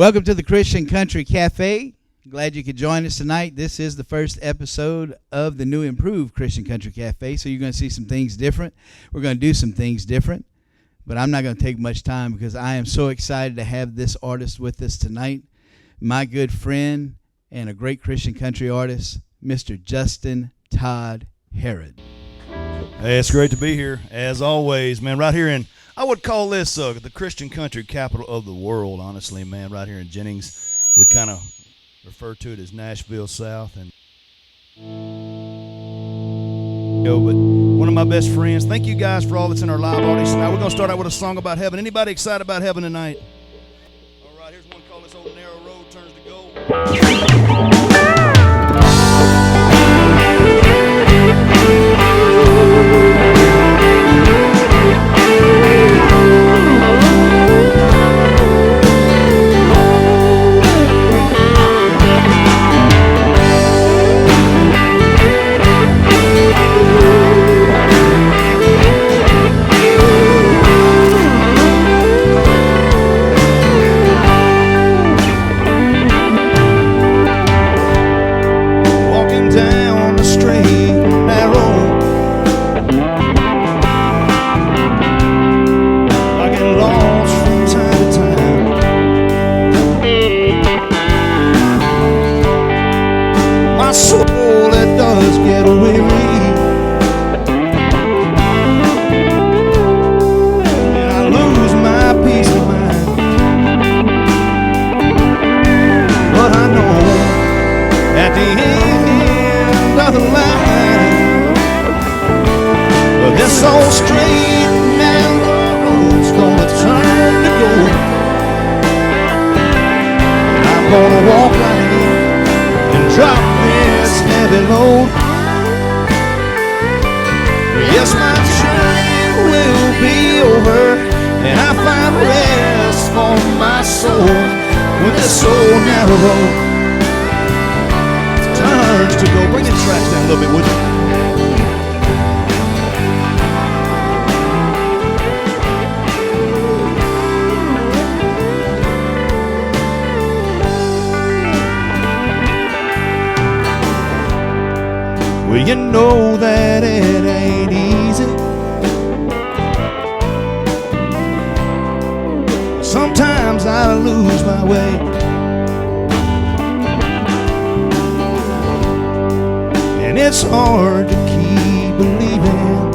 Welcome to the Christian Country Cafe. Glad you could join us tonight. This is the first episode of the new improved Christian Country Cafe, so you're going to see some things different. We're going to do some things different, but I'm not going to take much time because I am so excited to have this artist with us tonight, my good friend and a great Christian country artist, Mr. Justin Todd Herod. Hey, it's great to be here, as always, man, right here in, I would call this the Christian country capital of the world, honestly, man, right here in Jennings. We kind of refer to it as Nashville South. And but one of my best friends, thank you guys for all that's in our live audience tonight. We're going to start out with a song about heaven. Anybody excited about heaven tonight? All right, here's one called This Old Narrow Road Turns to Gold. Well, you know that it ain't easy. Sometimes I lose my way, and it's hard to keep believing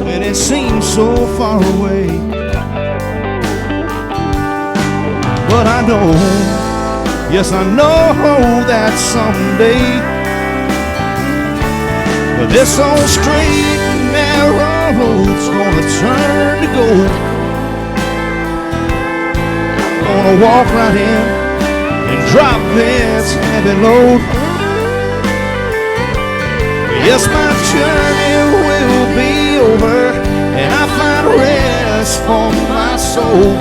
when it seems so far away. But I know, yes, I know that someday this old straight and narrow road's gonna turn to gold. I'm gonna walk right in and drop this heavy load. Yes, my journey will be over, and I find rest for my soul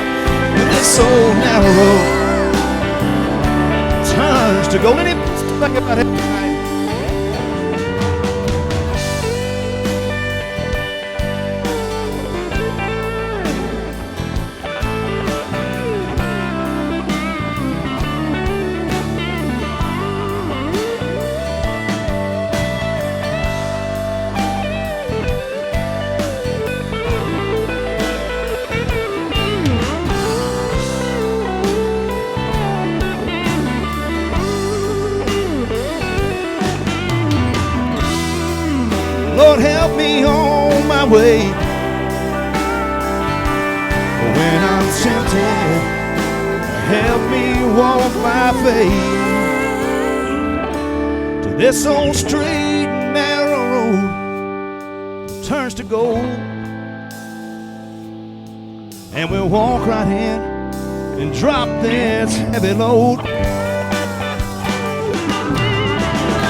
with this old narrow road turns to gold. Anybody think about it tonight? Lord, help me on my way when I'm tempted. Help me walk by faith to this old straight and narrow road turns to gold, and we'll walk right in and drop this heavy load.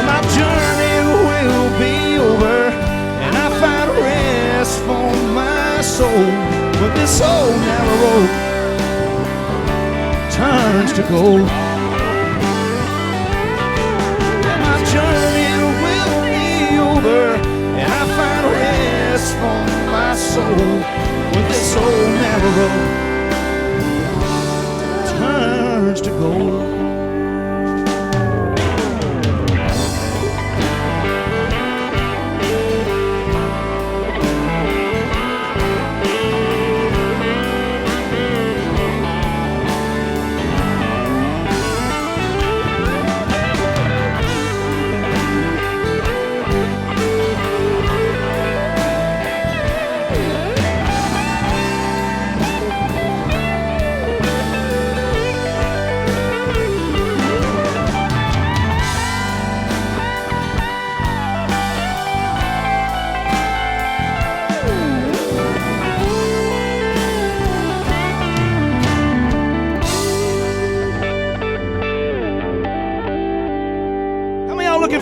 My journey will be over, and I find rest for my soul when this old narrow road turns to gold. My journey will be over, and I find rest for my soul when this old narrow road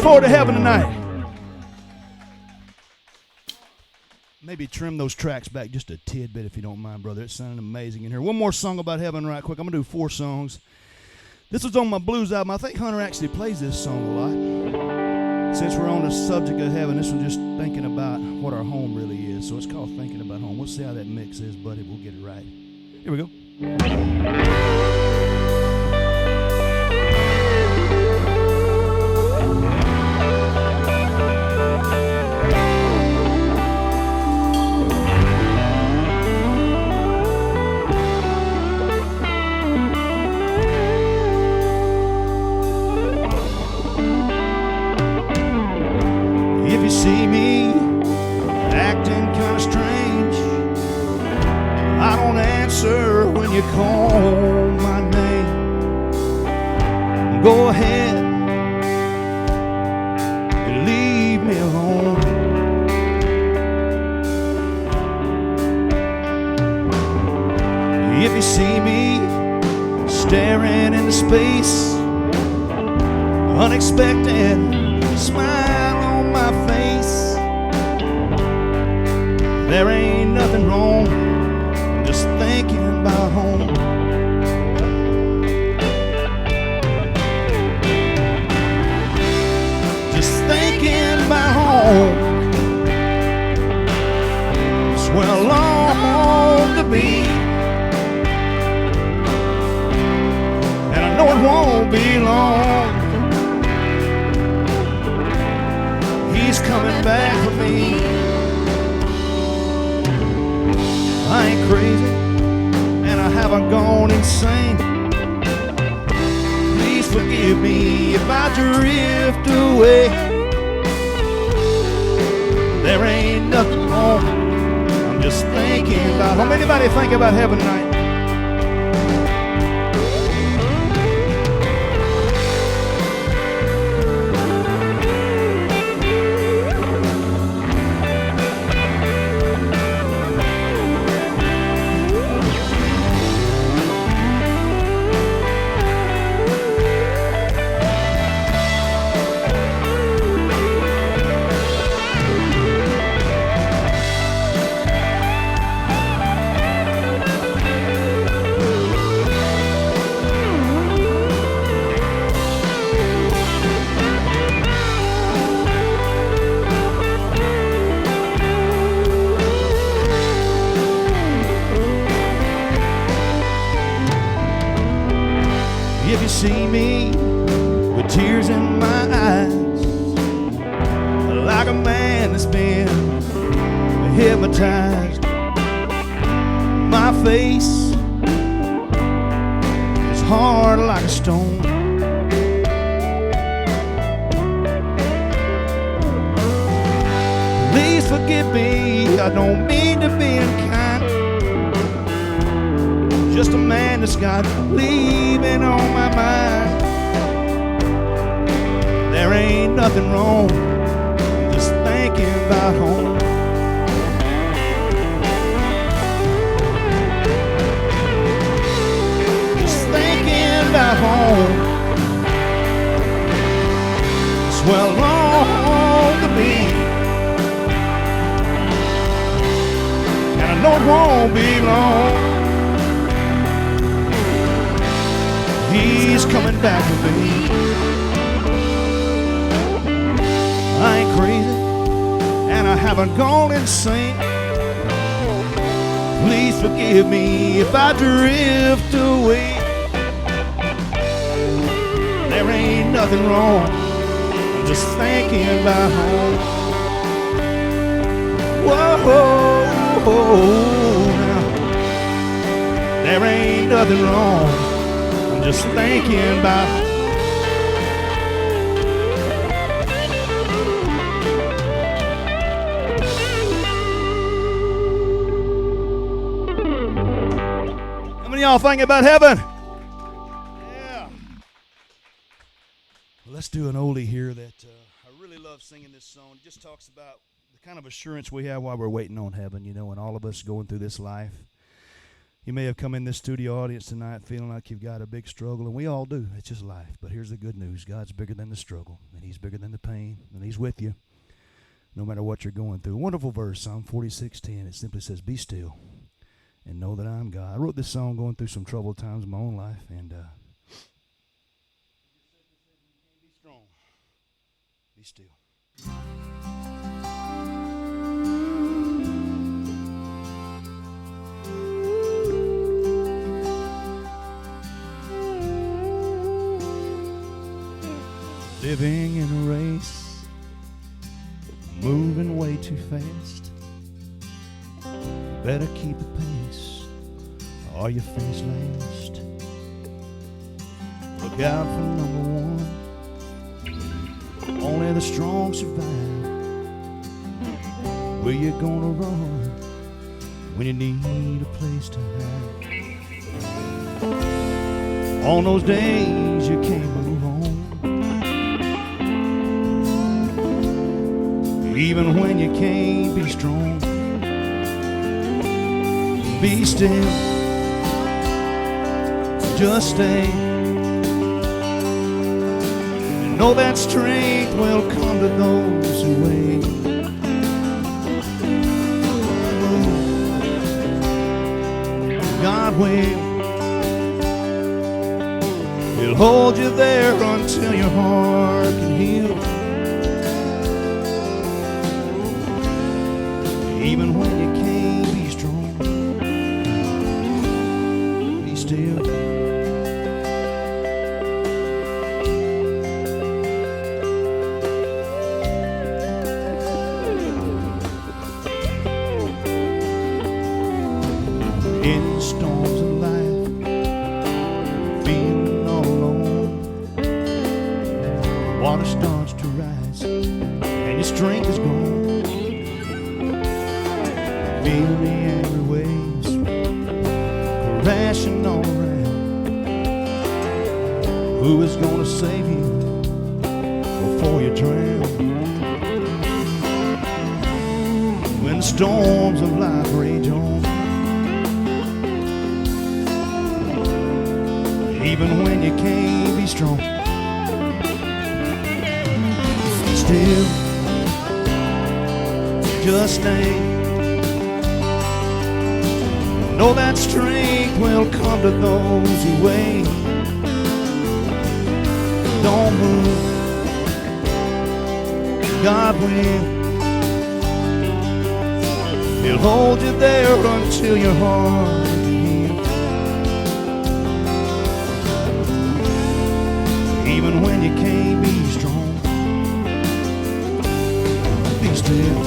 forward to heaven tonight? Maybe trim those tracks back just a tidbit if you don't mind, brother. It's sounding amazing in here. One more song about heaven right quick. I'm going to do 4 songs. This was on my blues album. I think Hunter actually plays this song a lot. Since we're on the subject of heaven, this one's just thinking about what our home really is. So it's called Thinking About Home. We'll see how that mix is, buddy. We'll get it right. Here we go. See me acting kind of strange. I don't answer when you call my name. Go ahead and leave me alone. If you see me staring into space, unexpected smile on my face, there ain't nothing wrong. I'm just thinking about home. Just thinking about home. It's where I long to be, and I know it won't be long. He's coming back for me. I ain't crazy, and I haven't gone insane. Please forgive me if I drift away. There ain't nothing wrong. I'm just thinking about home. Anybody think about heaven tonight? If you see me with tears in my eyes, like a man that's been hypnotized, my face is hard like a stone. Please forgive me, I don't mean to be unkind. Just a man that's got leaving on my mind. There ain't nothing wrong, just thinking about home. Just thinking about home. It's where I long to be, and I know it won't be long. He's coming back with me. I ain't crazy, and I haven't gone insane. Please forgive me if I drift away. There ain't nothing wrong, I'm just thinking about home. Whoa, now. There ain't nothing wrong, just thinking about. How many of y'all thinking about heaven? Yeah. Well, let's do an oldie here that I really love singing this song. It just talks about the kind of assurance we have while we're waiting on heaven, you know, and all of us going through this life. You may have come in this studio audience tonight feeling like you've got a big struggle, and we all do. It's just life. But here's the good news. God's bigger than the struggle, and He's bigger than the pain, and He's with you no matter what you're going through. A wonderful verse, Psalm 46:10. It simply says, be still and know that I'm God. I wrote this song going through some troubled times in my own life, and be strong. Be still. Living in a race, moving way too fast. Better keep the pace, or you finish last. Look out for number one. Only the strong survive. Where you gonna run when you need a place to hide? On those days you can't move on. Even when you can't be strong, be still, just stay, and know that strength will come to those who wait. God will, He'll hold you there until your heart can heal. Even when you can't be strong, be still. In storms of life, feeling all alone, water starts to rise and your strength is gone. Feel the angry waves crashing all around. Who is gonna save you before you drown? When the storms of life rage on, even when you can't be strong, be still, just stay. Know that strength will come to those who wait. Don't move, God will. He'll hold you there until your heart can heal. Even when you can't be strong, be still.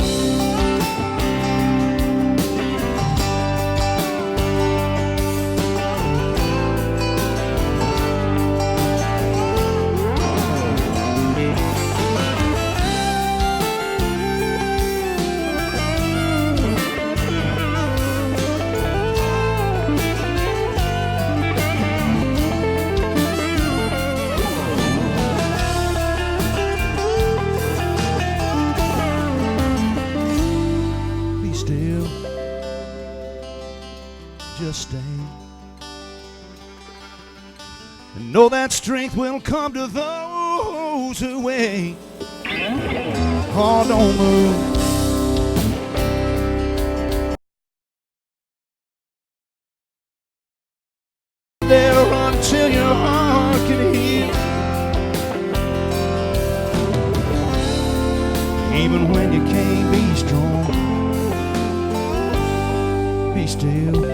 Just stay, and know that strength will come to those who wait. Oh, don't move, there until your heart can heal. Even when you can't be strong, be still.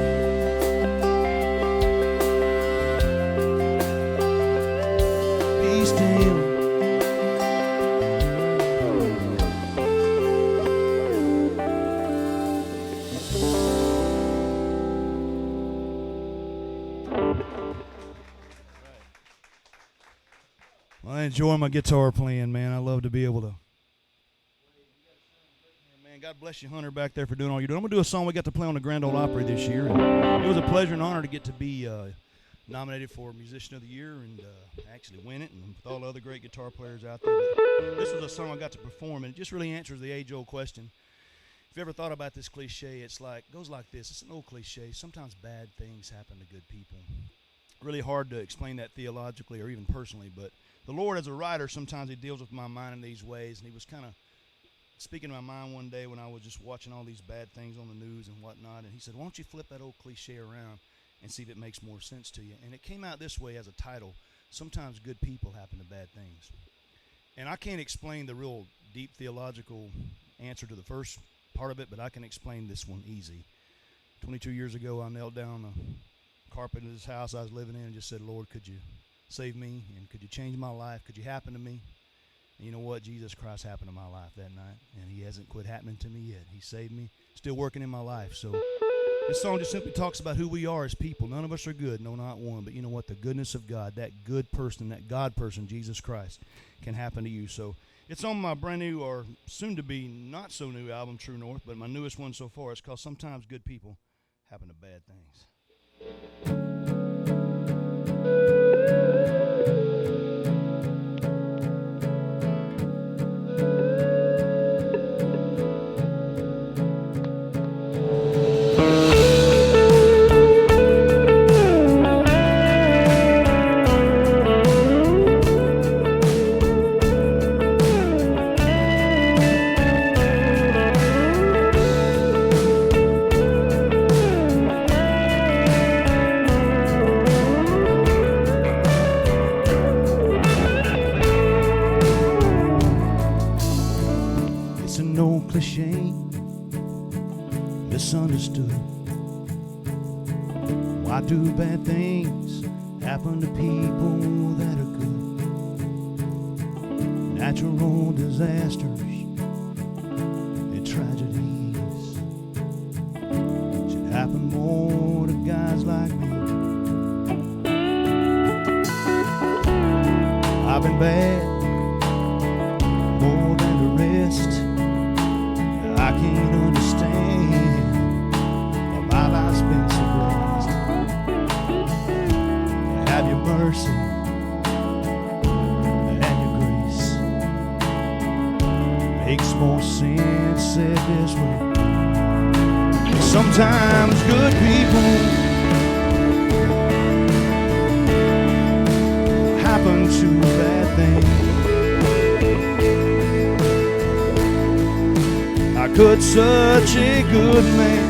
I enjoy my guitar playing, man. I love to be able to. Man, God bless you, Hunter, back there for doing all you're doing. I'm going to do a song we got to play on the Grand Ole Opry this year. And it was a pleasure and honor to get to be nominated for Musician of the Year and actually win it, and with all the other great guitar players out there. But this was a song I got to perform, and it just really answers the age-old question. If you ever thought about this cliche, it's like goes like this. It's an old cliche. Sometimes bad things happen to good people. Really hard to explain that theologically or even personally, but the Lord, as a writer, sometimes He deals with my mind in these ways, and He was kind of speaking to my mind one day when I was just watching all these bad things on the news and whatnot, and He said, why don't you flip that old cliche around and see if it makes more sense to you? And it came out this way as a title: Sometimes Good People Happen to Bad Things. And I can't explain the real deep theological answer to the first part of it, but I can explain this one easy. 22 years ago, I knelt down the carpet in this house I was living in and just said, Lord, could you save me, and could you change my life? Could you happen to me? And you know what? Jesus Christ happened to my life that night, and He hasn't quit happening to me yet. He saved me, still working in my life. So this song just simply talks about who we are as people. None of us are good, no, not one. But you know what? The goodness of God, that good person, that God person, Jesus Christ, can happen to you. So it's on my brand new, or soon-to-be not so new album, True North, but my newest one so far. It's called Sometimes Good People Happen to Bad Things. Cliche, misunderstood. Why do bad things happen to people that are good? Natural disasters and tragedies should happen more to guys like me. I've been bad more than the rest. I can't understand why my life's been so blessed. Have your mercy and your grace. Makes more sense said this way. Sometimes good people happen to bad things. I could such a good man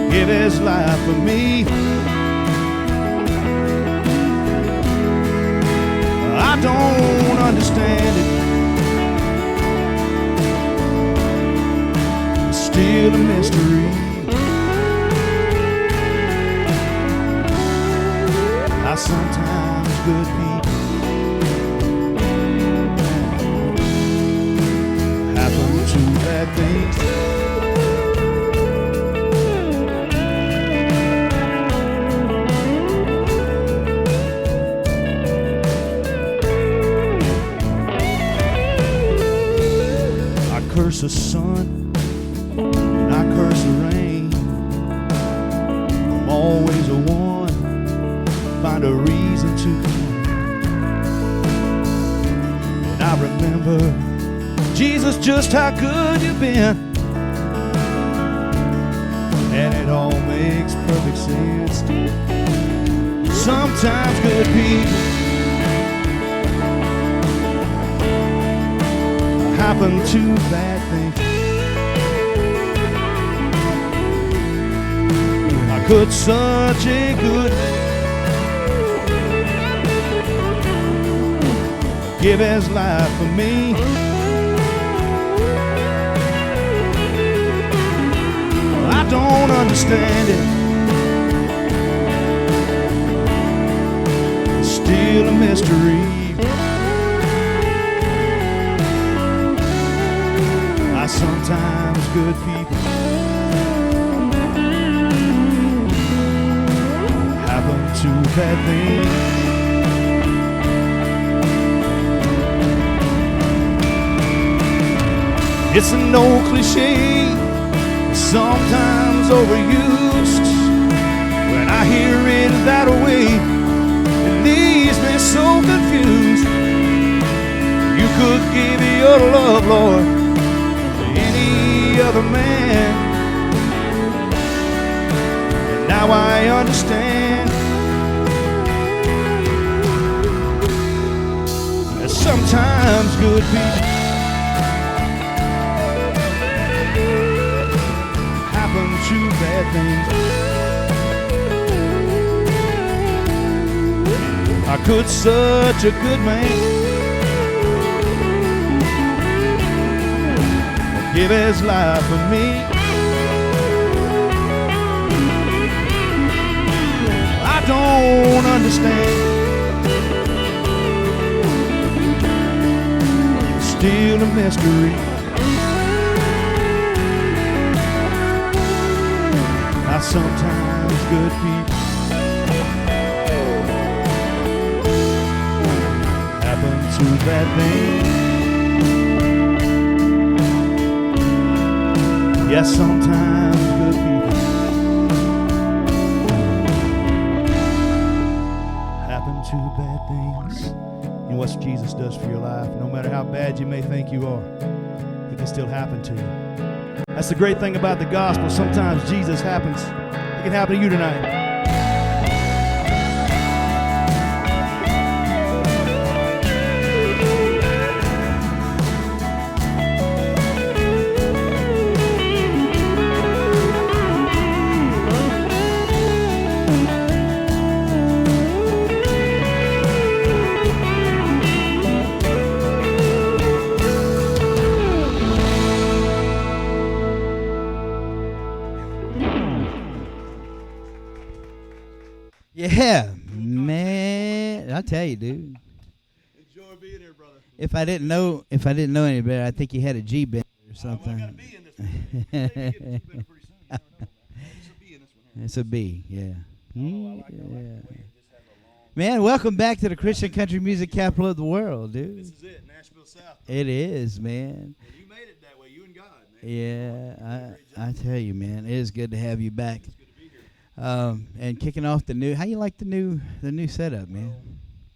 give his life for me. I don't understand it. It's still a mystery. How sometimes good people to bad things. I curse the sun and I curse the rain. I'm always a one, find a reason to complain. And I remember, Jesus, just how good you've been. And it all makes perfect sense. Sometimes good people happen to bad things. I could such a good give his life for me. I don't understand it. It's still a mystery. Why sometimes good people happen to bad things. It's an old cliche, sometimes overused. When I hear it that way, it leaves me so confused. You could give your love, Lord, to any other man. And now I understand that sometimes good people happen to bad things. How could such a good man give his life for me? I don't understand. It's still a mystery. How sometimes good people happen to bad things. Yes, sometimes good people happen to bad things. You know what Jesus does for your life? No matter how bad you may think you are, He can still happen to you. That's the great thing about the gospel. Sometimes Jesus happens. It can happen to you tonight. Yeah, man, I'll tell you, dude. Enjoy being here, brother. If I didn't know any better, I think you had a G bend or something. I got a B in this one. Maybe get a G bender pretty soon. You never know, man. It's a B in this one here. It's a B, yeah. I like it. Yeah. It just has a long. Man, welcome back to the Christian country music capital of the world, dude. This is it, Nashville South. It is, man. And you made it that way, you and God, man. Yeah, I tell you, man, it is good to have you back. It's good to be here. And kicking off the new, how you like the new setup, man?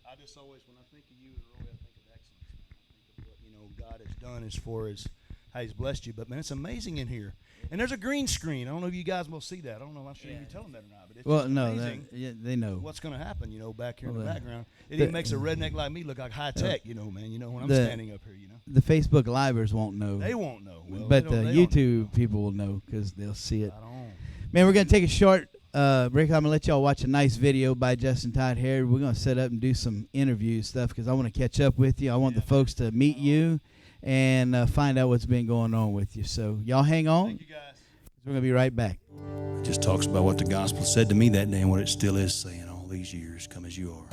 I just always, when I think of you and Roy, I think of excellence, man. I think of what, God has done as far as how He's blessed you. But, man, it's amazing in here. And there's a green screen. I don't know if you guys will see that. I don't know. I'm not sure you tell them that or not. But it's amazing they know what's going to happen, back here in the background. It even makes a redneck like me look like high tech, man. When I'm standing up here, The Facebook Livers won't know. They won't know. Well, but the YouTube people will know because they'll see it. I don't. Man, we're going to take a short break. I'm going to let y'all watch a nice video by Justin Todd Herod. We're going to set up and do some interview stuff because I want to catch up with you. I want the folks to meet you and find out what's been going on with you. So y'all hang on. Thank you, guys. We're going to be right back. It just talks about what the gospel said to me that day and what it still is saying all these years. Come as you are.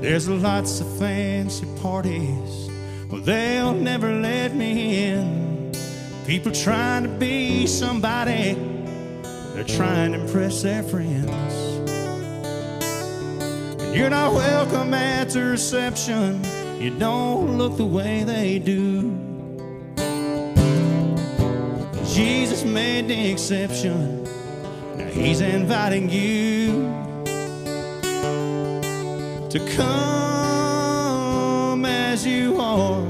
There's lots of fancy parties, but they'll never let me in. People trying to be somebody, they're trying to impress their friends. And you're not welcome at the reception, you don't look the way they do. Jesus made the exception, now He's inviting you to come as you are.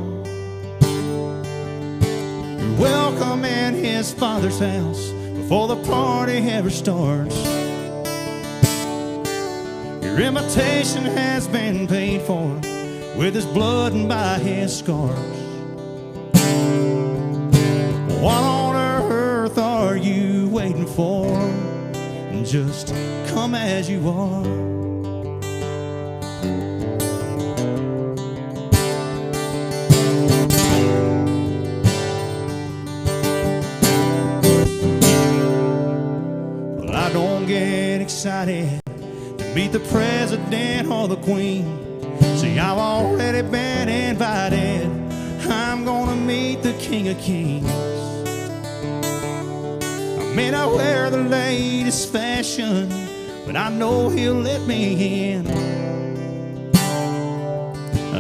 You're welcome in His Father's house before the party ever starts. Your invitation has been paid for with His blood and by His scars. What on earth are you waiting for? Just come as you are. Excited to meet the president or the queen. See, I've already been invited. I'm gonna meet the King of Kings. I may not wear the latest fashion, but I know He'll let me in.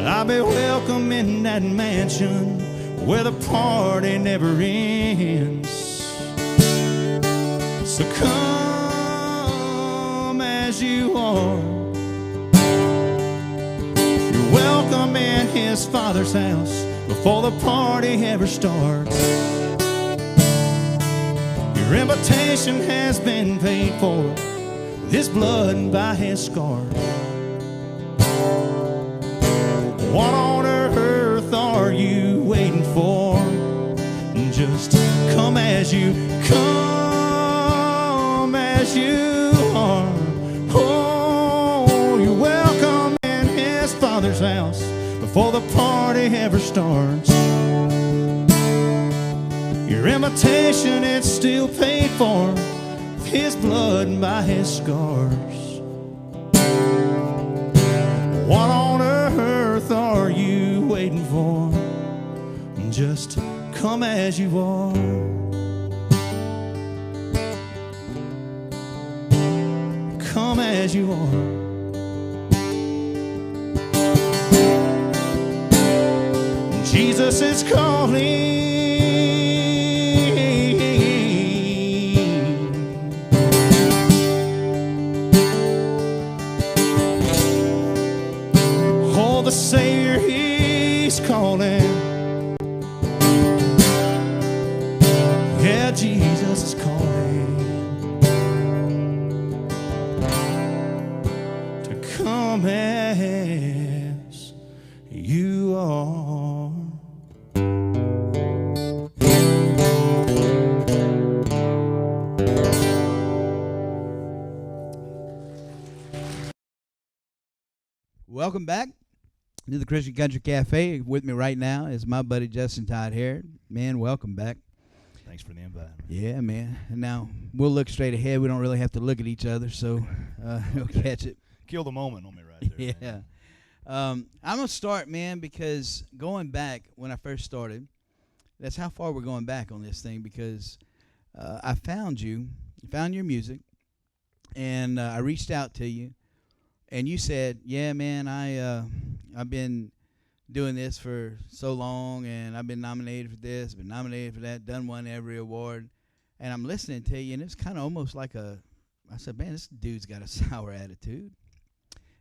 I'll be welcome in that mansion where the party never ends. So come as you are. You're welcome in His Father's house before the party ever starts. Your invitation has been paid for with His blood and by His scars. What on earth are you waiting for? Just come as you are. Oh, you're welcome in His Father's house before the party ever starts. Your invitation, it's still paid for with His blood and by His scars. What on earth are you waiting for? Just come as you are. Come as you are. Jesus is calling. Oh, the Savior, He's calling. Yeah, Jesus is calling to come as you are. Welcome back to the Christian Country Cafe. With me right now is my buddy Justin Todd Herod. Man, welcome back. Thanks for the invite. Yeah, man. And now we'll look straight ahead. We don't really have to look at each other, so we'll catch it. Kill the moment on me right there. Yeah. I'm going to start, man, because going back when I first started, that's how far we're going back on this thing, because I found your music, and I reached out to you, and you said, yeah, man, I've been doing this for so long, and I've been nominated for this, been nominated for that, done won every award, and I'm listening to you, and it's kind of almost like I said, man, this dude's got a sour attitude.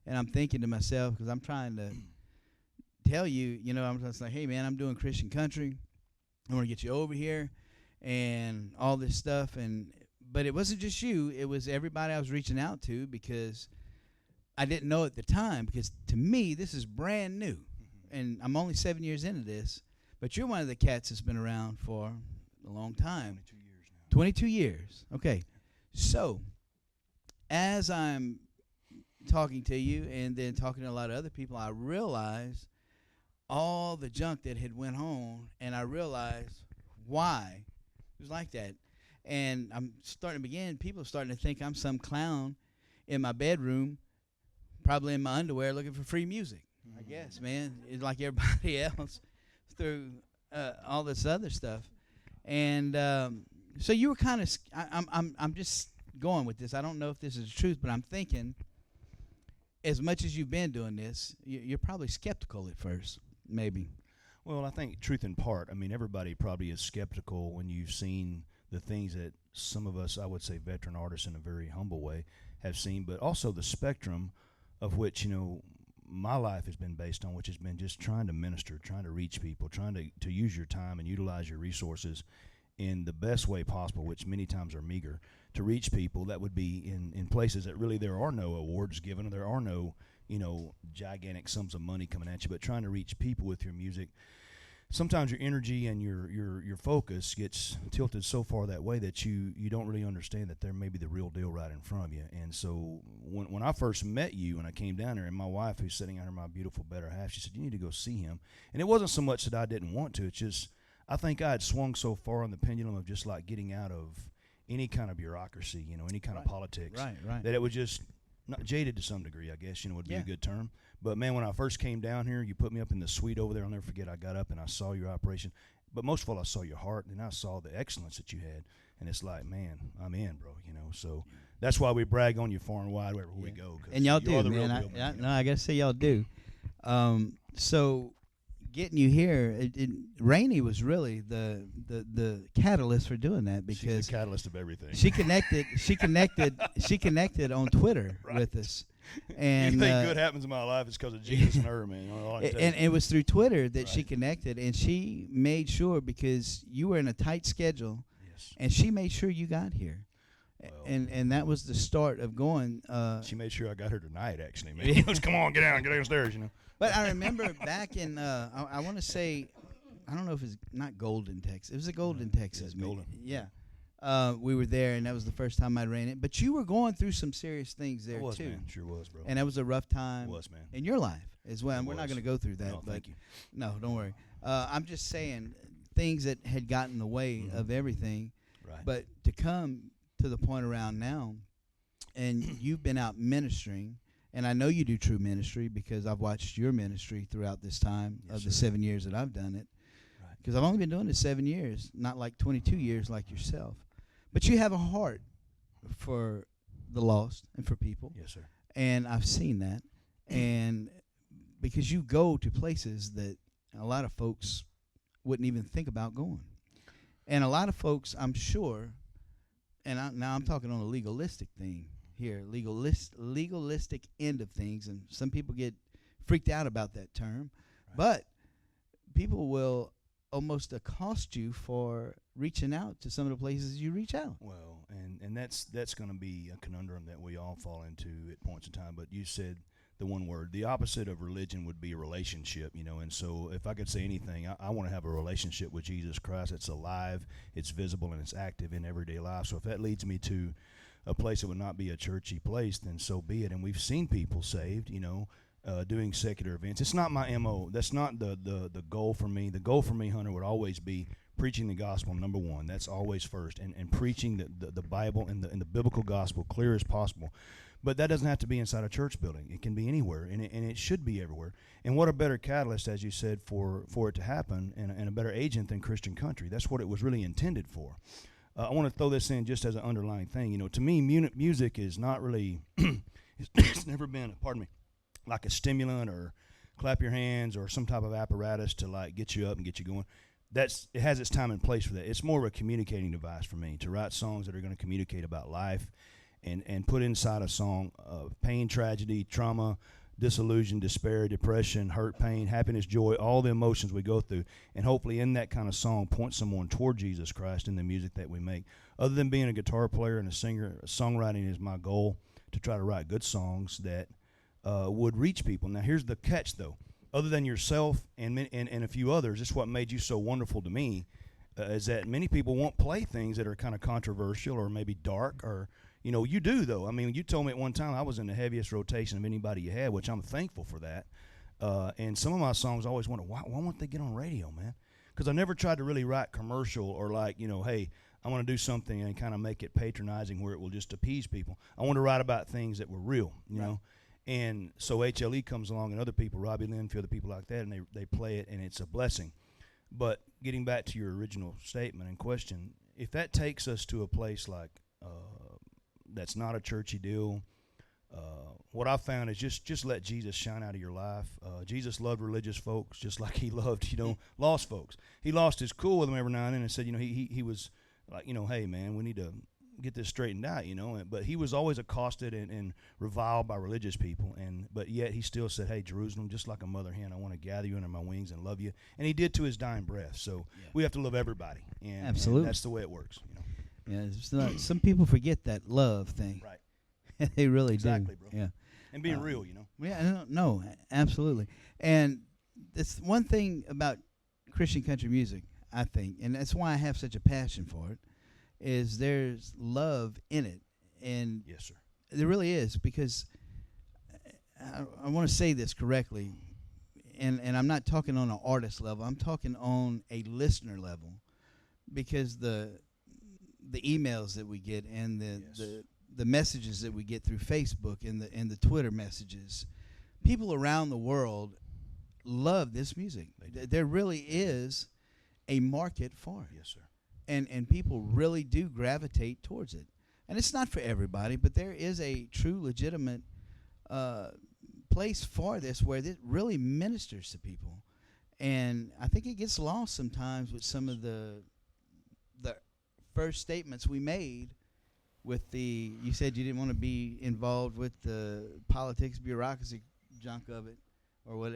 And I'm thinking to myself, because I'm trying to tell you, I'm just like, hey, man, I'm doing Christian country. I want to get you over here and all this stuff. But it wasn't just you. It was everybody I was reaching out to, because I didn't know at the time, because to me, this is brand new. And I'm only 7 years into this. But you're one of the cats that's been around for a long time. 22 years now. 22 years. Okay. So as I'm talking to you and then talking to a lot of other people, I realized all the junk that had went on, and I realized why it was like that. And I'm starting to people are starting to think I'm some clown in my bedroom, probably in my underwear, looking for free music. I guess, man, it's like everybody else through all this other stuff. And so you were kind of I'm just going with this. I don't know if this is the truth, but I'm thinking, as much as you've been doing this, you're probably skeptical at first, maybe. Well, I think truth in part. I mean, everybody probably is skeptical when you've seen the things that some of us, I would say veteran artists in a very humble way, have seen, but also the spectrum of which, my life has been based on, which has been just trying to minister, trying to reach people, trying to use your time and utilize your resources in the best way possible, which many times are meager, to reach people that would be in places that really there are no awards given, or there are no, gigantic sums of money coming at you, but trying to reach people with your music. Sometimes your energy and your focus gets tilted so far that way that you don't really understand that there may be the real deal right in front of you. And so when I first met you and I came down there, and my wife, who's sitting under my beautiful better half, she said, you need to go see him. And it wasn't so much that I didn't want to. It's just I think I had swung so far on the pendulum of just like getting out of any kind of bureaucracy, any kind of politics, right, that it was just not jaded to some degree, I guess, would be a good term. But, man, when I first came down here, you put me up in the suite over there. I'll never forget, I got up and I saw your operation. But most of all, I saw your heart, and I saw the excellence that you had. And it's like, man, I'm in, bro, So that's why we brag on you far and wide wherever we go. And y'all do, man. I got to say y'all do. So getting you here, Rainey was really the catalyst for doing that, because she's the catalyst of everything. She connected on Twitter with us. And anything good happens in my life is because of Jesus and her, man. And it was through Twitter that she connected, and she made sure, because you were in a tight schedule, and she made sure you got here. Well, and that was the start of going. She made sure I got her tonight, actually, man. Come on, get downstairs, But I remember back in, I want to say, I don't know if it's not Golden, Texas. It was a Golden, Texas. Yeah, Golden. Yeah. We were there, and that was the first time I ran it. But you were going through some serious things there, too. Man. Sure was, bro. And that was a rough time. It was, man. In your life as well. And we're not going to go through that. No, thank you. No, don't worry. I'm just saying things that had gotten in the way of everything. Right. But to come to the point around now, and you've been out ministering, and I know you do true ministry because I've watched your ministry throughout this time of the 7 years that I've done it. Because I've only been doing it 7 years, not like 22 years like yourself. But you have a heart for the lost and for people. Yes, sir. And I've seen that. And because you go to places that a lot of folks wouldn't even think about going. And a lot of folks, I'm sure, and now I'm talking on a legalistic thing here, legalistic end of things, and some people get freaked out about that term, but people will almost accost you for reaching out to some of the places you reach out. Well, and that's going to be a conundrum that we all fall into at points in time. But you said the one word. The opposite of religion would be a relationship, And so if I could say anything, I want to have a relationship with Jesus Christ. It's alive, it's visible, and it's active in everyday life. So if that leads me to a place that would not be a churchy place, then so be it. And we've seen people saved, doing secular events. It's not my MO. That's not the goal for me. The goal for me, Hunter, would always be preaching the gospel, number one. That's always first. And preaching the Bible and the biblical gospel clear as possible. But that doesn't have to be inside a church building. It can be anywhere, and it should be everywhere. And what a better catalyst, as you said, for it to happen, and a better agent than Christian Country. That's what it was really intended for. I want to throw this in just as an underlying thing. To me, music is not really, it's never been, like a stimulant or clap your hands or some type of apparatus to like get you up and get you going. It has its time and place for that. It's more of a communicating device for me, to write songs that are going to communicate about life and put inside a song pain, tragedy, trauma, disillusion, despair, depression, hurt, pain, happiness, joy, all the emotions we go through. And hopefully in that kind of song point someone toward Jesus Christ in the music that we make. Other than being a guitar player and a singer, songwriting is my goal, to try to write good songs that would reach people. Now here's the catch, though. Other than yourself and a few others, it's what made you so wonderful to me, is that many people won't play things that are kind of controversial or maybe dark, or you do, though. I mean, you told me at one time I was in the heaviest rotation of anybody you had, which I'm thankful for that. And some of my songs I always wonder, why won't they get on radio, man? Because I never tried to really write commercial or like, hey, I want to do something and kind of make it patronizing where it will just appease people. I want to write about things that were real, you know. And so HLE comes along and other people, Robbie Lynn, a few other people like that, and they play it, and it's a blessing. But getting back to your original statement and question, if that takes us to a place like that's not a churchy deal, what I've found is just let Jesus shine out of your life. Jesus loved religious folks just like he loved, lost folks. He lost his cool with them every now and then and said, he was like, hey, man, we need to get this straightened out, but he was always accosted and reviled by religious people, but yet he still said, hey, Jerusalem, just like a mother hen, I want to gather you under my wings and love you, and he did to his dying breath. So we have to love everybody, and absolutely, and that's the way it works. Yeah, some people forget that love thing, right? They really exactly, do. Bro. Yeah, and being real, Yeah, no, absolutely, and it's one thing about Christian country music, I think, and that's why I have such a passion for it, is there's love in it. And yes, sir, there really is, because I want to say this correctly, and I'm not talking on an artist level, I'm talking on a listener level, because the emails that we get and the messages that we get through Facebook and the Twitter messages, people around the world love this music. There really is a market for it. Yes, sir. And people really do gravitate towards it. And it's not for everybody, but there is a true, legitimate place for this where it really ministers to people. And I think it gets lost sometimes with some of the first statements we made with you said you didn't want to be involved with the politics, bureaucracy junk of it, or what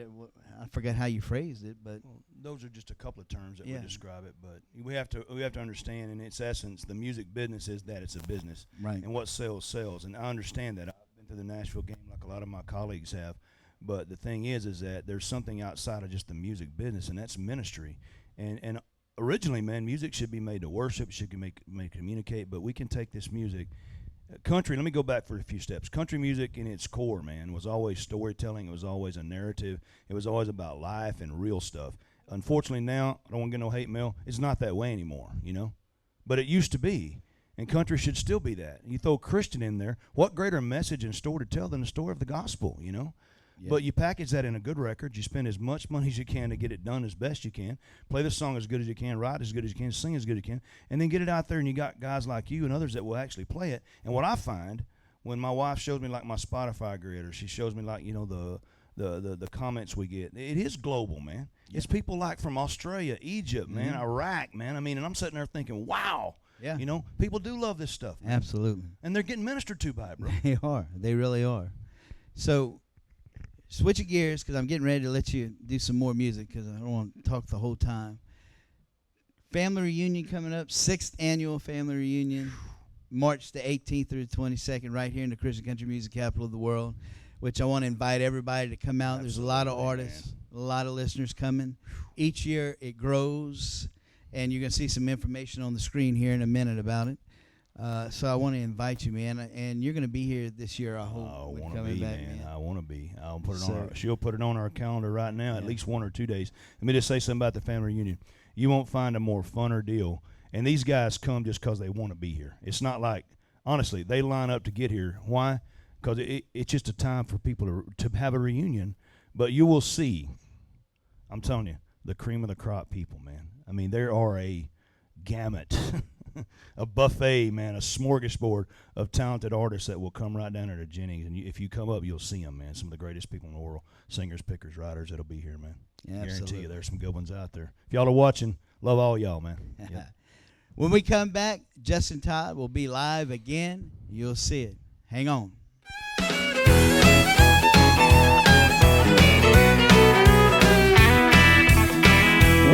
I forget how you phrased it, but those are just a couple of terms that would describe it. But we have to understand, in its essence, the music business is that it's a business, right? And what sells. And I understand that. I've been to the Nashville game like a lot of my colleagues have. But the thing is that there's something outside of just the music business, and that's ministry. And originally, man, music should be made to worship, should be made to communicate. But we can take this music. Country, let me go back for a few steps. Country music in its core, man, was always storytelling. It was always a narrative. It was always about life and real stuff. Unfortunately now, I don't want to get no hate mail, it's not that way anymore, you know? But it used to be, and country should still be that. You throw Christian in there, what greater message and story to tell than the story of the gospel, you know? Yeah. But you package that in a good record. You spend as much money as you can to get it done as best you can. Play the song as good as you can, write as good as you can, sing as good as you can, and then get it out there, and you got guys like you and others that will actually play it. And what I find when my wife shows me like my Spotify grid, or she shows me like, you know, the comments we get, it is global, man. Yeah. It's people like from Australia, Egypt, man, Iraq, man. I mean, and I'm sitting there thinking, wow. Yeah. You know, people do love this stuff, man. Absolutely. And they're getting ministered to by it, bro. They are. They really are. So switching gears, because I'm getting ready to let you do some more music, because I don't want to talk the whole time. Family reunion coming up, 6th annual family reunion, March the 18th through the 22nd, right here in the Christian country music capital of the world, which I want to invite everybody to come out. Absolutely. There's a lot of artists, a lot of listeners coming. Each year it grows, and you're going to see some information on the screen here in a minute about it. So I want to invite you, man, and you're going to be here this year, I hope. I want to be, man. I want to be. I'll put it on. She'll put it on our calendar right now, at least 1 or 2 days. Let me just say something about the family reunion. You won't find a more funner deal. And these guys come just because they want to be here. It's not like, honestly, they line up to get here. Why? Because it's just a time for people to have a reunion. But you will see, I'm telling you, the cream of the crop people, man. I mean, there are a gamut. A buffet, man, a smorgasbord of talented artists that will come right down there to Jennings. And if you come up, you'll see them, man. Some of the greatest people in the world, singers, pickers, writers that'll be here, man. Yeah, guarantee you there's some good ones out there. If y'all are watching, love all y'all, man. Yeah. When we come back, Justin Todd will be live again. You'll see it. Hang on.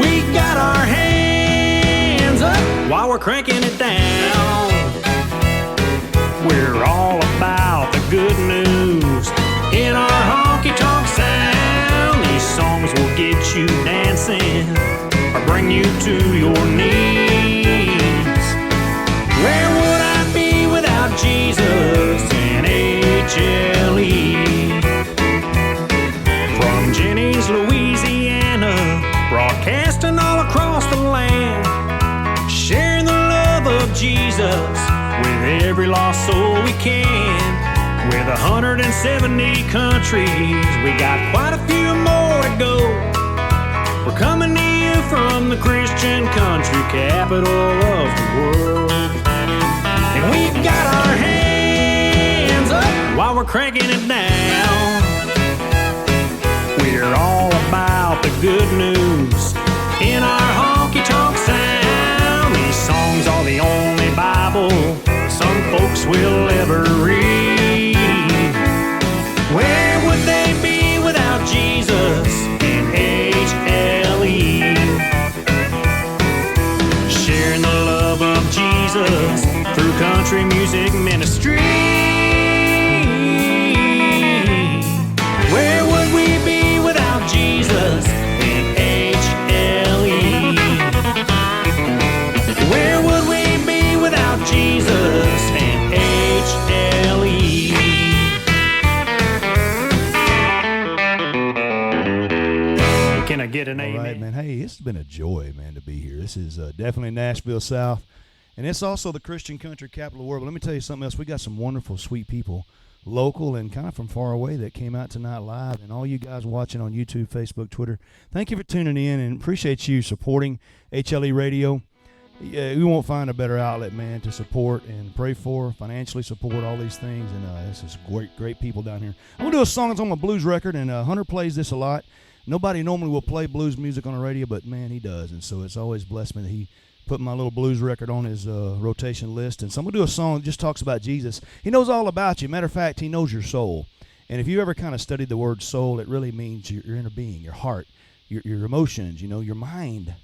We got our hands up while we're cranking it down. We're all about the good news in our honky-tonk sound. These songs will get you dancing or bring you to your knees. Where would I be without Jesus and HLE? From Jennings, Louisiana, broadcasting all across the land, sharing the love of Jesus with every lost soul we can. With 170 countries, we got quite a few more to go. We're coming to you from the Christian country capital of the world. And we've got our hands up while we're cranking it down. We're all about the good news in our honky-tonk sound. These songs are the only Bible some folks will ever read. Where would they be without Jesus and HLE? Sharing the love of Jesus through country music ministry. Where would we be without Jesus and HLE? Where would we be without Jesus and HLE? Can I get an amen? All right, man. Hey, it's been a joy, man, to be here. This is definitely Nashville South, and it's also the Christian country capital of the world. But let me tell you something else. We got some wonderful, sweet people, local and kind of from far away, that came out tonight live. And all you guys watching on YouTube, Facebook, Twitter, thank you for tuning in, and appreciate you supporting HLE Radio. Yeah, we won't find a better outlet, man, to support and pray for, financially support all these things. And this is great people down here. I'm going to do a song that's on my blues record, and Hunter plays this a lot. Nobody normally will play blues music on the radio, but man, he does. And so it's always blessed me that he put my little blues record on his rotation list. And so I'm going to do a song that just talks about Jesus. He knows all about you. Matter of fact, he knows your soul. And if you ever kind of studied the word soul, it really means your inner being, your heart, your emotions, your mind.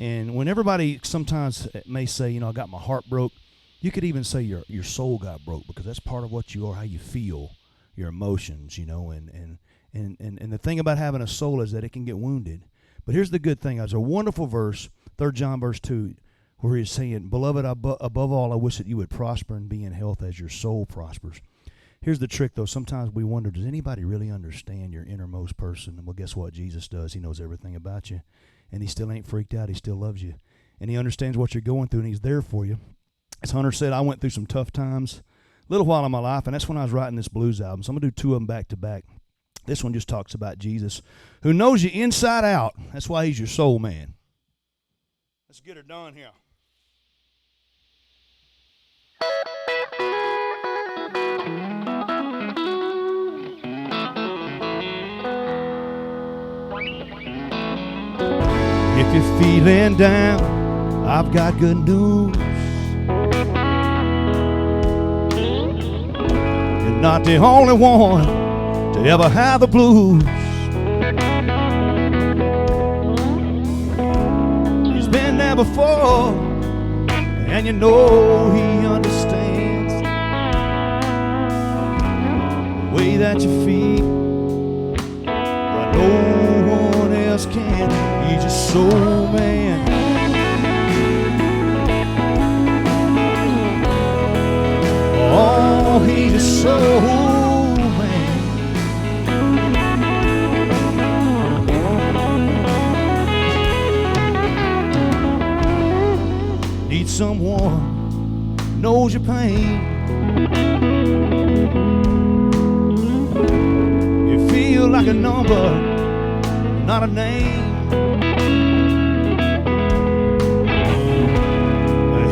And when everybody sometimes may say, I got my heart broke, you could even say your soul got broke, because that's part of what you are, how you feel, your emotions, and the thing about having a soul is that it can get wounded. But here's the good thing. There's a wonderful verse, 3 John verse 2, where he's saying, "Beloved, above all, I wish that you would prosper and be in health as your soul prospers." Here's the trick, though. Sometimes we wonder, does anybody really understand your innermost person? And well, guess what? Jesus does. He knows everything about you. And he still ain't freaked out. He still loves you. And he understands what you're going through, and he's there for you. As Hunter said, I went through some tough times a little while in my life, and that's when I was writing this blues album. So I'm going to do 2 of them back to back. This one just talks about Jesus, who knows you inside out. That's why he's your soul man. Let's get her done here. If you're feeling down, I've got good news. You're not the only one to ever have the blues. He's been there before, and he understands the way that you feel, but no one else can. He's your soul man. Oh, he's your soul man. Need someone who knows your pain. You feel like a number, not a name.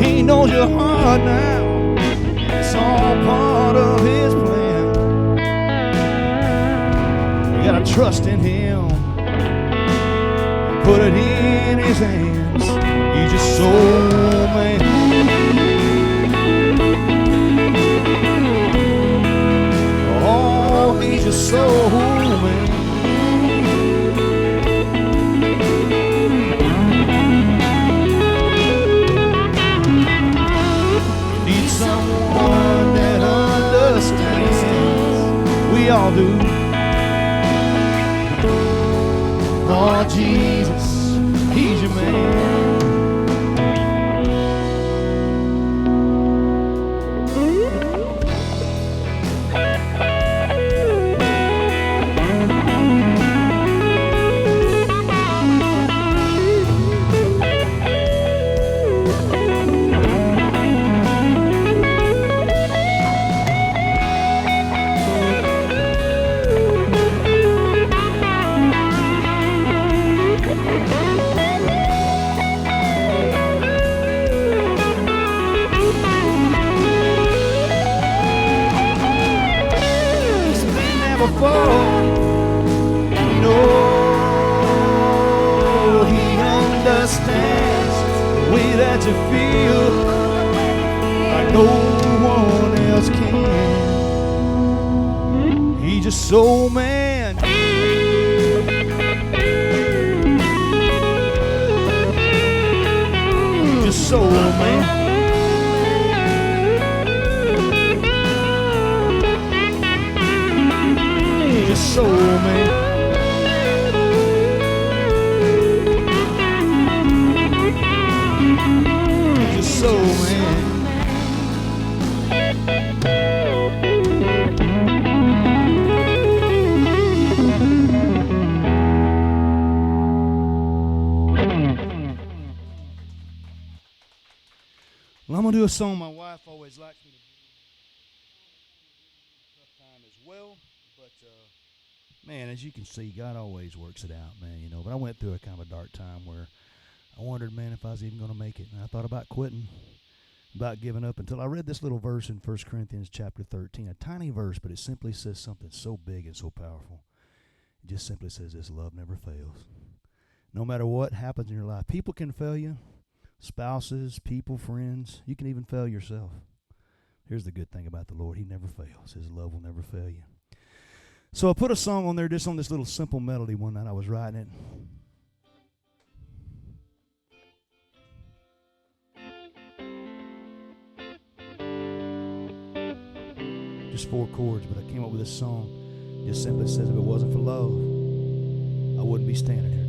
He knows your heart now. It's all part of his plan. You gotta trust in him. Put it in his hands. He's your soul man. Oh, he's your soul man. Someone that understands. We all do. Oh, Jesus, he's your man. You feel like no one else can. He's your soul man. He's your soul man. He's your soul man. Soul man. Well, I'm gonna do a song my wife always likes me to do. Tough time as well, but man, as you can see, God always works it out, man. But I went through a kind of a dark time where I wondered, man, if I was even going to make it. And I thought about quitting, about giving up, until I read this little verse in 1 Corinthians chapter 13, a tiny verse, but it simply says something so big and so powerful. It just simply says this: love never fails. No matter what happens in your life, people can fail you, spouses, people, friends. You can even fail yourself. Here's the good thing about the Lord. He never fails. His love will never fail you. So I put a song on there just on this little simple melody one night. I was writing it. Just 4 chords, but I came up with this song. Just simply says, if it wasn't for love, I wouldn't be standing here today.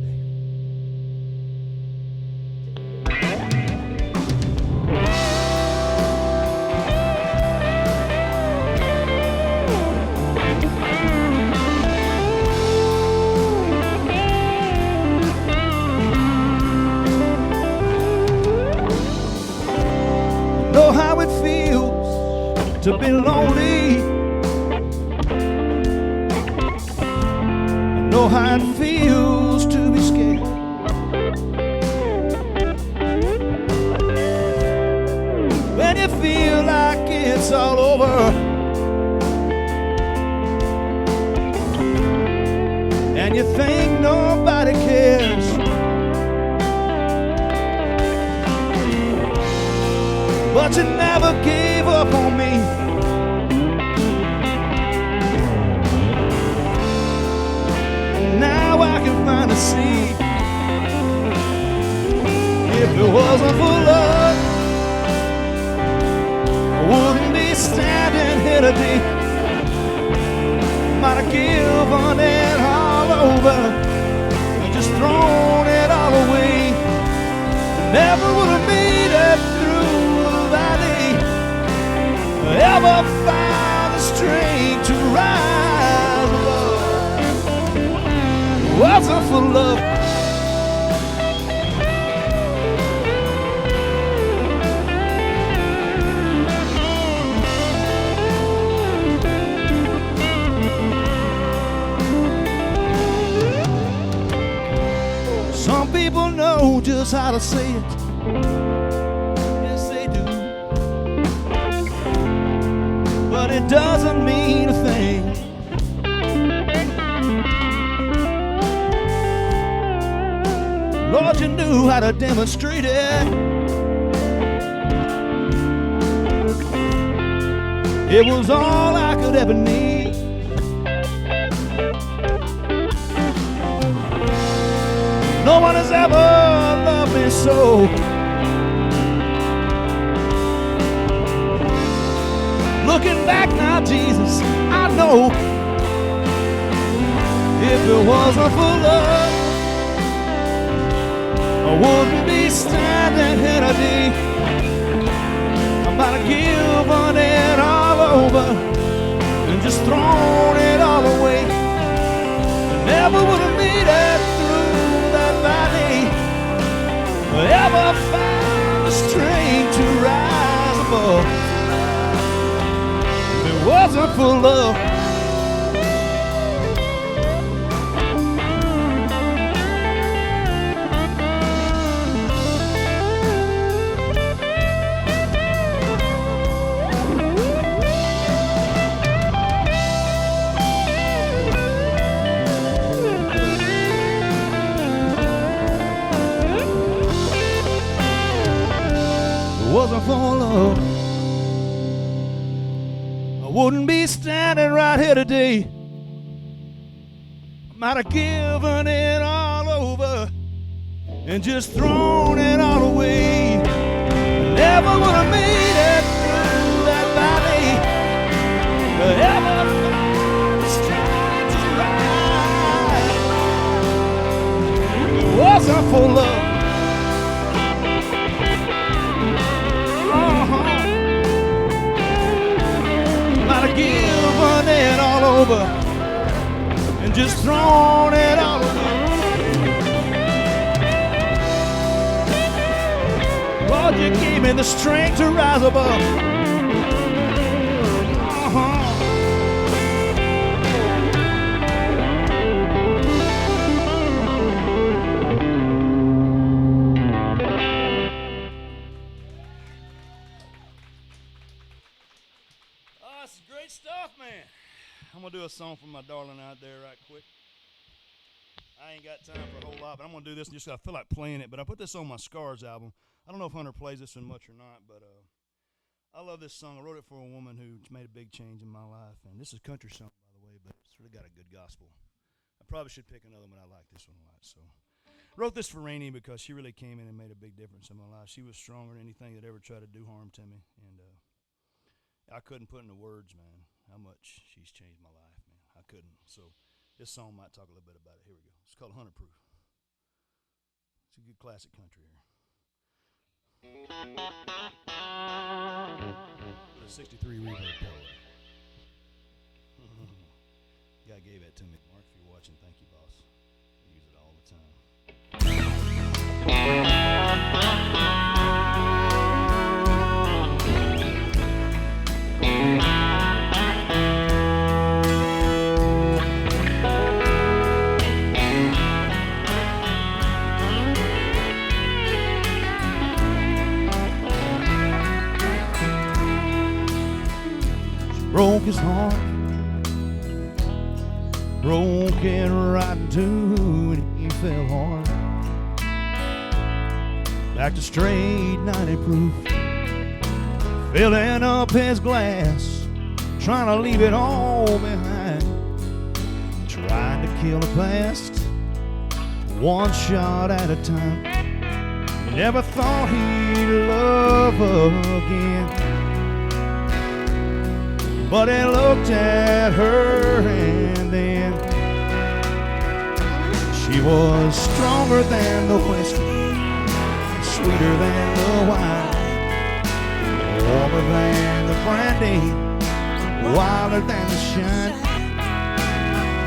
Know how it feels to be lonely. I know how it feels to be scared. When you feel like it's all over, and you think nobody cares. But you never gave up on me. Now I can finally see, if it wasn't for love, I wouldn't be standing here today. Might have given it all over and just thrown it all away. Never would have made it through the valley, ever found the strength to rise above. It wasn't for love. Some people know just how to say it. Yes, they do. But it doesn't mean a thing. Lord, you knew how to demonstrate it. It was all I could ever need. No one has ever loved me so. Looking back now, Jesus, I know if it wasn't for love, I wouldn't be standing here today. I might have given it all over and just thrown it all away. I never would have made it through that valley, or ever found the strength to rise above. If it wasn't for love, wasn't for love, I wouldn't be standing right here today. I might have given it all over and just thrown it all away. Never would have made it through that valley, ever found the strength to rise. It wasn't for love. Given it all over and just thrown it all away. Lord, you gave me the strength to rise above. Great stuff, man. I'm going to do a song for my darling out there right quick. I ain't got time for a whole lot, but I'm going to do this. Just I feel like playing it, but I put this on my Scars album. I don't know if Hunter plays this one much or not, but I love this song. I wrote it for a woman who made a big change in my life, and this is a country song, by the way, but it's really got a good gospel. I probably should pick another one. I like this one a lot. So, wrote this for Rainey because she really came in and made a big difference in my life. She was stronger than anything that ever tried to do harm to me, and I couldn't put into words, man, how much she's changed my life, man. I couldn't. So, this song might talk a little bit about it. Here we go. It's called 100 Proof. It's a good classic country here. With a 63 reverb pedal. Guy gave that to me. Mark, if you're watching, thank you, boss. I use it all the time. Broke his heart, broke it right in two, and he fell hard. Back to straight 90 proof, filling up his glass, trying to leave it all behind, trying to kill the past, one shot at a time. Never thought he'd love again. But he looked at her and then she was stronger than the whiskey, sweeter than the wine, warmer than the brandy, wilder than the shine.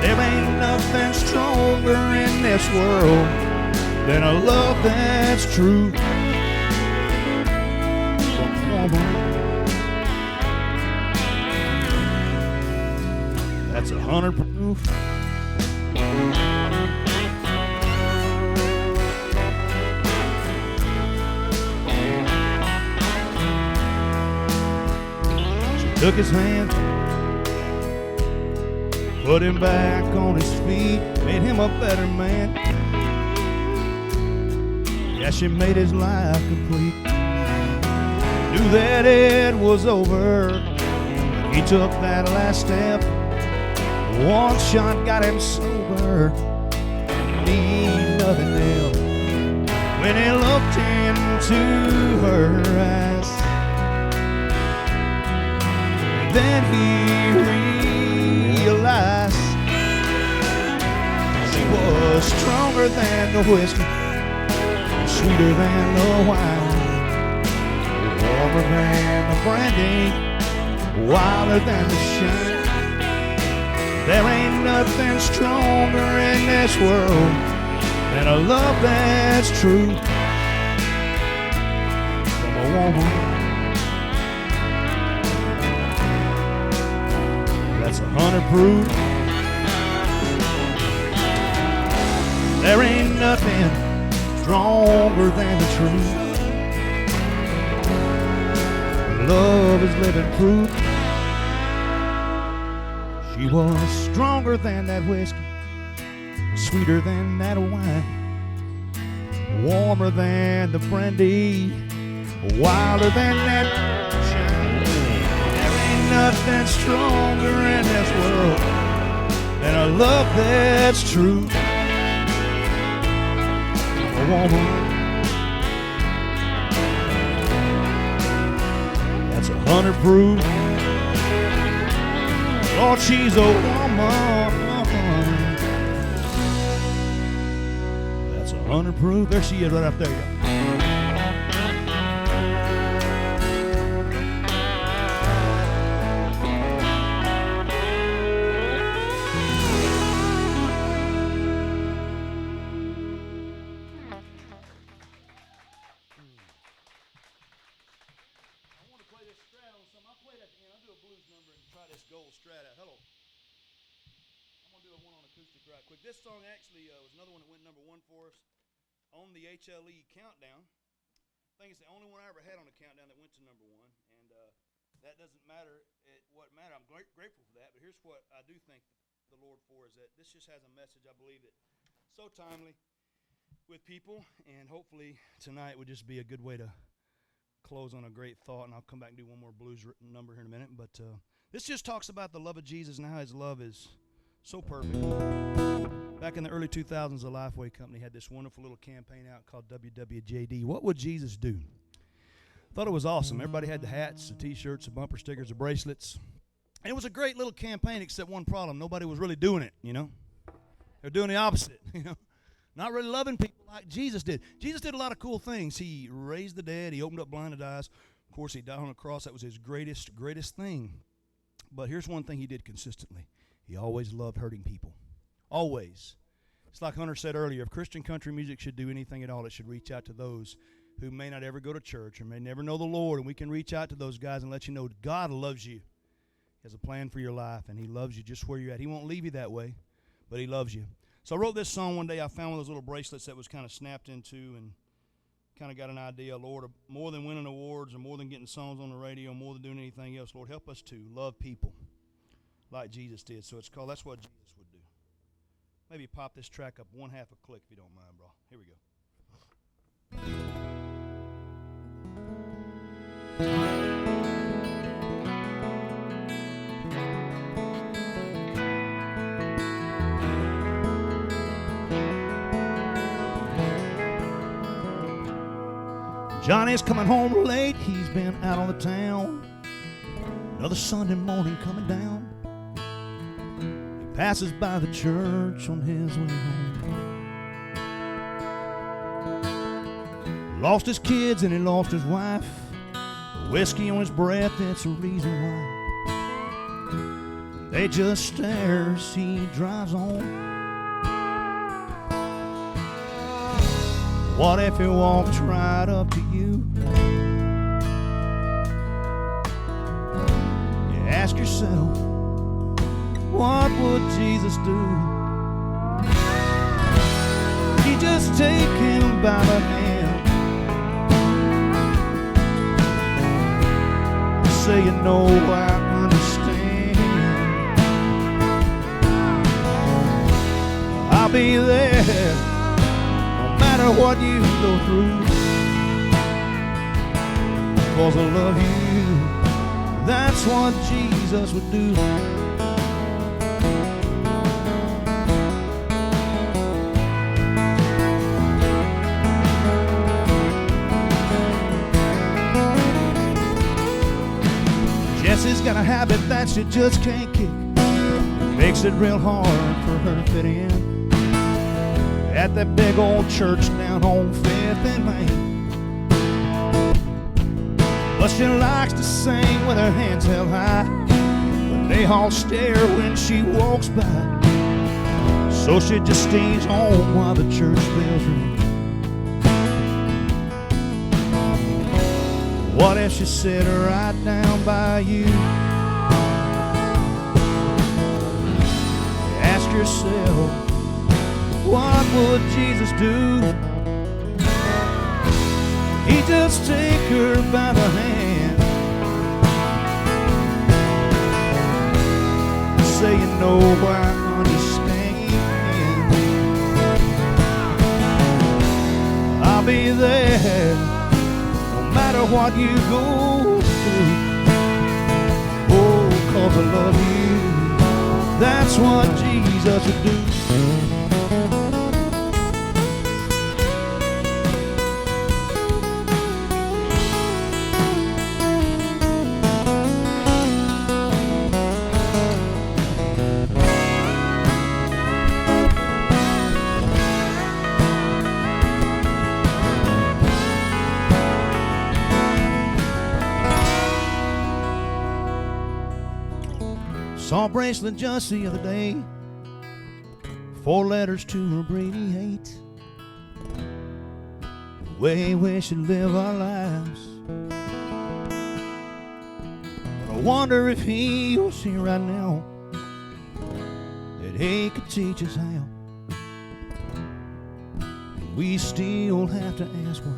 There ain't nothing stronger in this world than a love that's true. That's 100 proof. She took his hand, put him back on his feet, made him a better man. Yeah, she made his life complete. Knew that it was over, but he took that last step. One shot got him sober, need nothing else. When he looked into her eyes, then he realized she was stronger than the whiskey, sweeter than the wine, warmer than the brandy, wilder than the shine. There ain't nothing stronger in this world than a love that's true from a woman. That's 100 proof. There ain't nothing stronger than the truth. Love is living proof. She was stronger than that whiskey, sweeter than that wine, warmer than the brandy, wilder than that shine. There ain't nothing stronger in this world than a love that's true. A woman, that's 100 proof. Lord, she's a woman. That's 100 proof. There she is right up there, y'all. This song actually was another one that went #1 for us on the HLE countdown. I think it's the only one I ever had on the countdown that went to #1, and that doesn't matter. What matters, I'm grateful for that, but here's what I do thank the Lord for, is that this just has a message I believe that So timely with people, and hopefully tonight would just be a good way to close on a great thought, and I'll come back and do one more blues number here in a minute. But this just talks about the love of Jesus and how his love is so perfect. Back in the early 2000s, the Lifeway Company had this wonderful little campaign out called WWJD. What would Jesus do? Thought it was awesome. Everybody had the hats, the T-shirts, the bumper stickers, the bracelets. And it was a great little campaign, except one problem. Nobody was really doing it, you know. They're doing the opposite, you know. Not really loving people like Jesus did. Jesus did a lot of cool things. He raised the dead. He opened up blinded eyes. Of course, he died on the cross. That was his greatest thing. But here's one thing he did consistently. He always loved hurting people. Always. It's like Hunter said earlier, if Christian country music should do anything at all, it should reach out to those who may not ever go to church or may never know the Lord. And we can reach out to those guys and let you know God loves you. He has a plan for your life, and he loves you just where you're at. He won't leave you that way, but he loves you. So I wrote this song one day. I found one of those little bracelets that was kind of snapped into, and kind of got an idea, Lord, more than winning awards or more than getting songs on the radio, more than doing anything else, Lord, help us to love people like Jesus did. So it's called That's What Jesus Would Do. Maybe pop this track up one half a click if you don't mind, bro. Here we go. Johnny's coming home late, he's been out on the town. Another Sunday morning coming down. He passes by the church on his way home. Lost his kids and he lost his wife. Whiskey on his breath, that's the reason why. They just stare as he drives on. What if he walked right up to you? You ask yourself, what would Jesus do? You just take him by the hand, say, you know, I understand. I'll be there no matter what you go through, 'cause I love you. That's what Jesus would do. Jessie's got a habit that she just can't kick. Makes it real hard for her to fit in at that big old church down on 5th and Main. But she likes to sing with her hands held high, but they all stare when she walks by. So she just stays home while the church bells ring. What if she sat right down by you? Ask yourself, what would Jesus do? He'd just take her by the hand, say, you know, I understand. I'll be there no matter what you go through. Oh, 'cause I love you. That's what Jesus would do. Saw a bracelet just the other day, 4 letters to abbreviate the way we should live our lives. But I wonder if he will see right now that he could teach us how. We still have to ask why.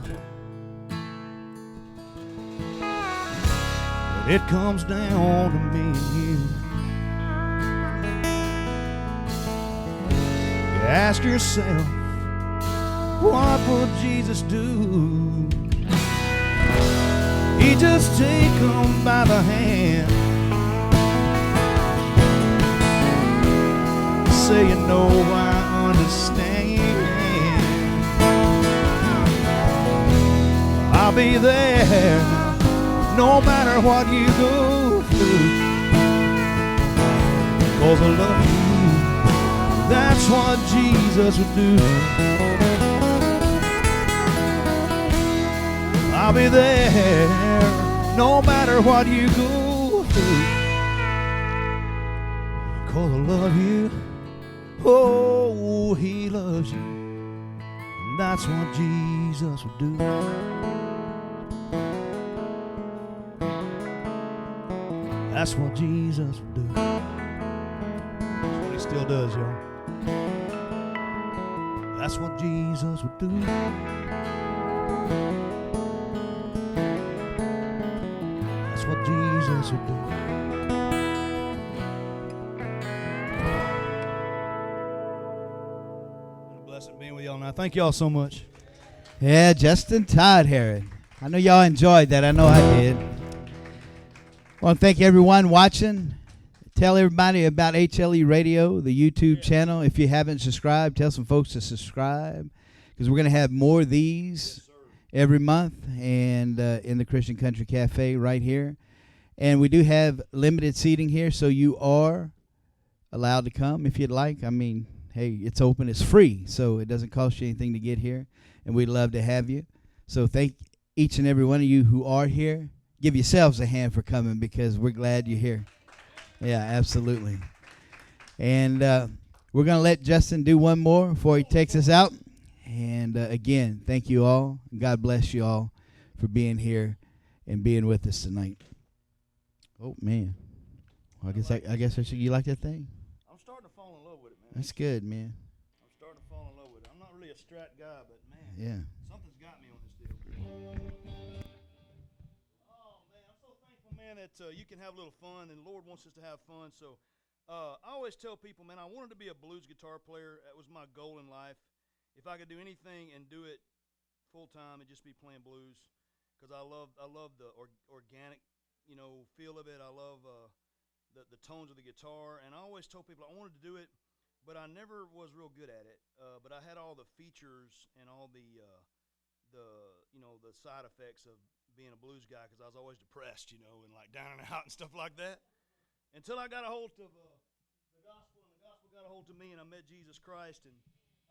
But it comes down to me and you. Ask yourself, what would Jesus do? He just take them by the hand, say, you know, I understand. I'll be there no matter what you go through, 'cause I love you. That's what Jesus would do. I'll be there no matter what you go through, 'cause I love you. Oh, he loves you. That's what Jesus would do. That's what Jesus would do. That's what he still does, y'all. That's what Jesus would do. That's what Jesus would do. Blessed being with y'all now. Thank y'all so much. Yeah, Justin Todd Herod. I know y'all enjoyed that. I know I did. I want to thank everyone watching. Tell everybody about HLE Radio, the YouTube channel. If you haven't subscribed, tell some folks to subscribe, because we're going to have more of these every month, and in the Christian Country Cafe right here. And we do have limited seating here, so you are allowed to come if you'd like. I mean, hey, it's open. It's free, so it doesn't cost you anything to get here, and we'd love to have you. So thank each and every one of you who are here. Give yourselves a hand for coming, because we're glad you're here. Yeah, absolutely. And we're going to let Justin do one more before he takes us out. And again, thank you all. God bless you all for being here and being with us tonight. Oh, man. Well, I guess you like that thing? I'm starting to fall in love with it, man. That's good, man. I'm starting to fall in love with it. I'm not really a Strat guy, but, man, yeah, something's got me on this deal. Man, that you can have a little fun, and the Lord wants us to have fun. So I always tell people, man, I wanted to be a blues guitar player. That was my goal in life. If I could do anything and do it full time, it'd just be playing blues, because I love the organic, feel of it. I love the tones of the guitar, and I always told people I wanted to do it, but I never was real good at it. But I had all the features and all the side effects of being a blues guy, because I was always depressed, and like down and out and stuff like that, until I got a hold of the gospel, and the gospel got a hold of me, and I met Jesus Christ. And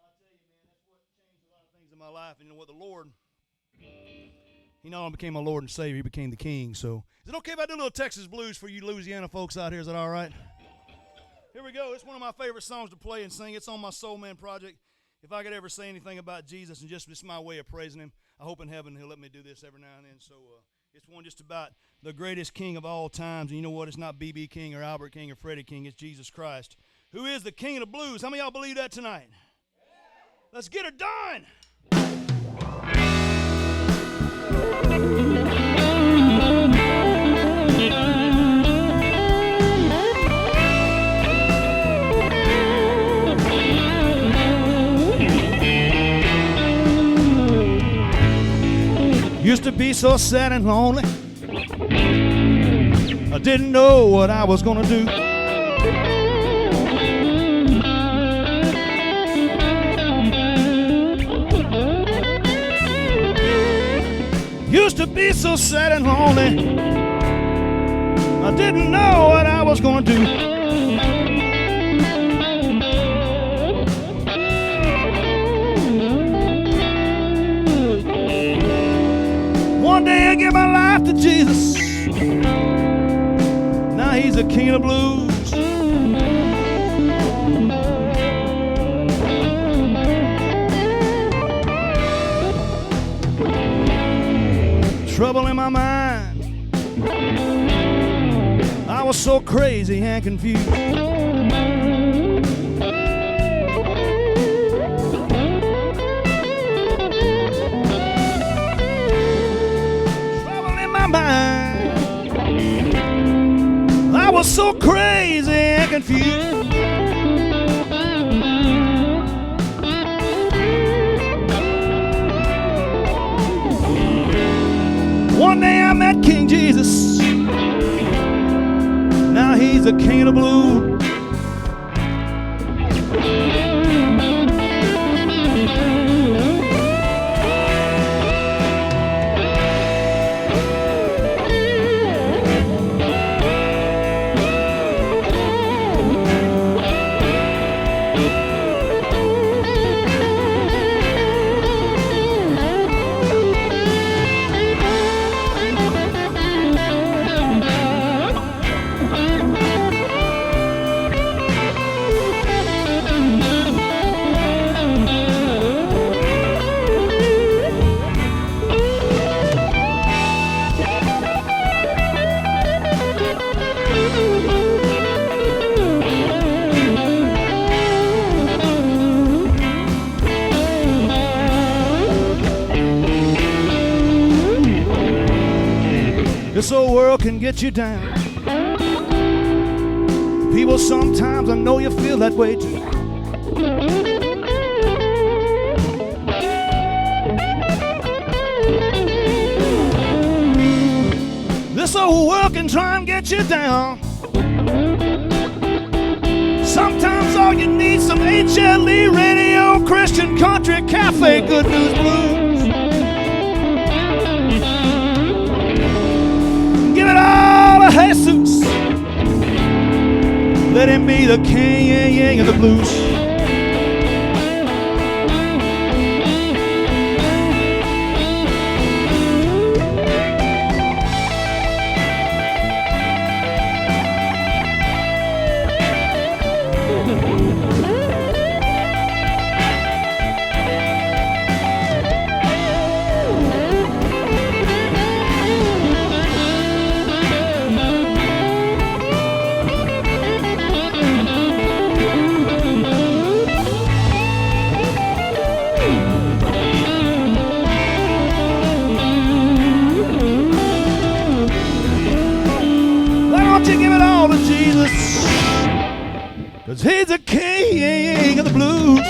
I tell you, man, that's what changed a lot of things in my life. And you know what? The Lord, he not only became my Lord and Savior, he became the King. So is it okay if I do a little Texas blues for you Louisiana folks out here? Is that all right? Here we go. It's one of my favorite songs to play and sing. It's on my Soul Man project. If I could ever say anything about Jesus, and just it's my way of praising him, I hope in heaven he'll let me do this every now and then. So it's one just about the greatest king of all times. And you know what? It's not B.B. King or Albert King or Freddie King. It's Jesus Christ, who is the King of the blues. How many of y'all believe that tonight? Yeah. Let's get her done. Used to be so sad and lonely, I didn't know what I was gonna do. Used to be so sad and lonely, I didn't know what I was gonna do. One day I gave my life to Jesus. Now he's the King of the blues. Trouble in my mind, I was so crazy and confused. I was so crazy and confused. met King Jesus. Now he's the king of the blues. This old world can get you down. People, sometimes I know you feel that way too. This old world can try and get you down. Sometimes all you need some HLE Radio, Christian Country Cafe, Good News Blues. Give it all to Jesus. Let him be the king of the blues. Jesus, 'cause he's the king of the blues.